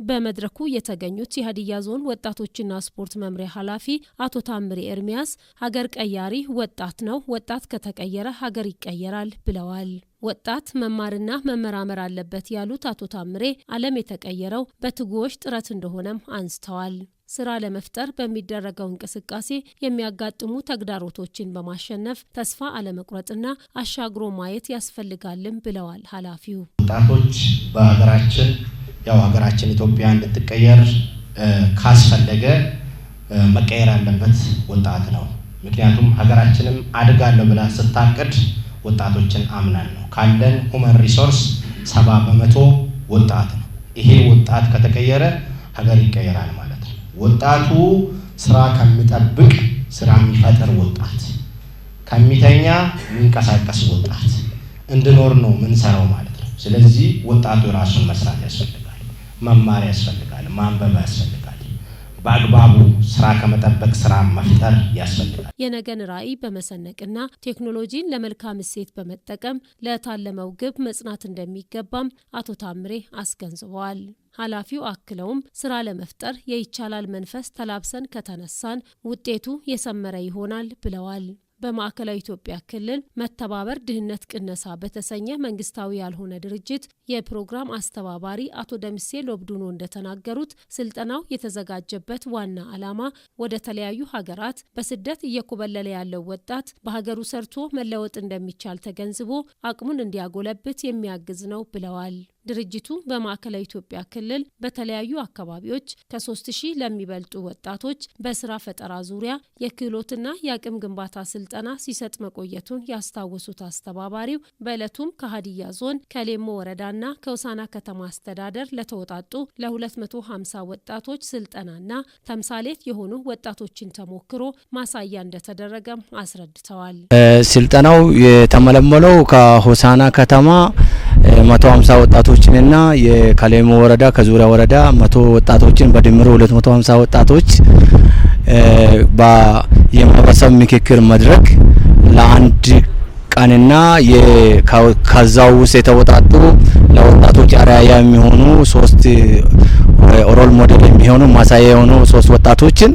በመድረኩ የተገኙት የሀዲያ ዞን ወጣቶችና ስፖርት መምሪያ ኃላፊ አቶ ታምሬ ኤርሚያስ ሀገር ቀያሪ ወጣት ነው፣ ወጣት ከተቀየረ ሀገር ይቀየራል ብለዋል። ወጣት መማርና መመራመር አለበት ያሉት አቶ ታምሬ ዓለም የተቀየረው በትጉዎች ጥረት እንደሆነም አንስተዋል። ስራ ለመፍጠር በሚደረገው እንቅስቃሴ የሚያጋጥሙ ተግዳሮቶችን በማሸነፍ ተስፋ አለመቁረጥና አሻግሮ ማየት ያስፈልጋልም ብለዋል ኃላፊው። ወጣቶች በሀገራችን ሀገራችን ኢትዮጵያ እንድትቀየር ካስፈለገ መቀየር ያለበት ወጣት ነው። ምክንያቱም ሀገራችንም አድጋለሁ ብላ ስታቅድ ወጣቶችን አምናን ነው። ካለን ሁመን ሪሶርስ 70% ወጣት ነው። ይሄ ወጣት ከተቀየረ ሀገር ይቀየራል ማለት ነው። ወጣቱ ስራ ከሚጠብቅ ስራ የሚፈጥር ወጣት፣ ከሚተኛ የሚንቀሳቀስ ወጣት እንድኖር ነው ምን ሰራው ማለት ነው። ስለዚህ ወጣቱ ራሱን መስራት ያስፈልጋል፣ መማር ያስፈልጋል፣ ማንበብ ያስፈልጋል። በአግባቡ ስራ ከመጠበቅ ስራ መፍጠር ያስፈልጋል። የነገን ራዕይ በመሰነቅና ቴክኖሎጂን ለመልካም እሴት በመጠቀም ለታለመው ግብ መጽናት እንደሚገባም አቶ ታምሬ አስገንዝበዋል። ኃላፊው አክለውም ስራ ለመፍጠር የይቻላል መንፈስ ተላብሰን ከተነሳን ውጤቱ የሰመረ ይሆናል ብለዋል። በማዕከላዊ ኢትዮጵያ ክልል መተባበር ድህነት ቅነሳ በተሰኘ መንግስታዊ ያልሆነ ድርጅት የፕሮግራም አስተባባሪ አቶ ደምሴ ሎብዱኖ እንደተናገሩት ስልጠናው የተዘጋጀበት ዋና ዓላማ ወደ ተለያዩ ሀገራት በስደት እየኮበለለ ያለው ወጣት በሀገሩ ሰርቶ መለወጥ እንደሚቻል ተገንዝቦ አቅሙን እንዲያጎለብት የሚያግዝ ነው ብለዋል። ድርጅቱ በማዕከላዊ ኢትዮጵያ ክልል በተለያዩ አካባቢዎች ከ3000 ለሚበልጡ ወጣቶች በስራ ፈጠራ ዙሪያ የክህሎትና የአቅም ግንባታ ስልጠና ሲሰጥ መቆየቱን ያስታወሱት አስተባባሪው በዕለቱም ከሀዲያ ዞን ከሌሞ ወረዳና ከውሳና ከተማ አስተዳደር ለተወጣጡ ለ250 ወጣቶች ስልጠናና ተምሳሌት የሆኑ ወጣቶችን ተሞክሮ ማሳያ እንደተደረገም አስረድተዋል። ስልጠናው የተመለመለው ከሆሳና ከተማ 150 ወጣቶችንና የከሌሞ ወረዳ ከዙሪያ ወረዳ 100 ወጣቶችን በድምሩ 250 ወጣቶች የማህበረሰብ ምክክር መድረክ ለአንድ ቀንና ከዛው ውስጥ የተወጣጡ ለወጣቶች አርአያ የሚሆኑ 3 ኦሮል ሞዴል የሚሆኑ ማሳያ የሆኑ 3 ወጣቶችን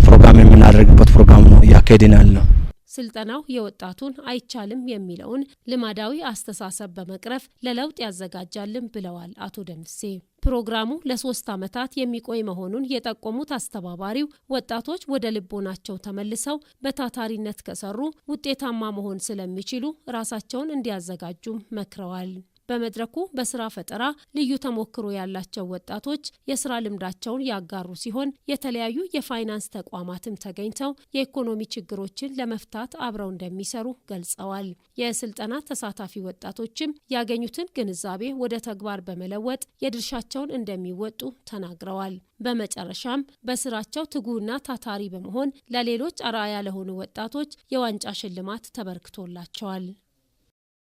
ፕሮግራም የምናደርግበት ፕሮግራም ነው ያካሄድናል ነው። ስልጠናው የወጣቱን አይቻልም የሚለውን ልማዳዊ አስተሳሰብ በመቅረፍ ለለውጥ ያዘጋጃልም ብለዋል አቶ ደምሴ። ፕሮግራሙ ለ3 ዓመታት የሚቆይ መሆኑን የጠቆሙት አስተባባሪው ወጣቶች ወደ ልቦናቸው ተመልሰው በታታሪነት ከሰሩ ውጤታማ መሆን ስለሚችሉ ራሳቸውን እንዲያዘጋጁም መክረዋል። በመድረኩ በስራ ፈጠራ ልዩ ተሞክሮ ያላቸው ወጣቶች የስራ ልምዳቸውን ያጋሩ ሲሆን የተለያዩ የፋይናንስ ተቋማትም ተገኝተው የኢኮኖሚ ችግሮችን ለመፍታት አብረው እንደሚሰሩ ገልጸዋል። የስልጠና ተሳታፊ ወጣቶችም ያገኙትን ግንዛቤ ወደ ተግባር በመለወጥ የድርሻቸውን እንደሚወጡ ተናግረዋል። በመጨረሻም በስራቸው ትጉህና ታታሪ በመሆን ለሌሎች አርአያ ለሆኑ ወጣቶች የዋንጫ ሽልማት ተበርክቶላቸዋል።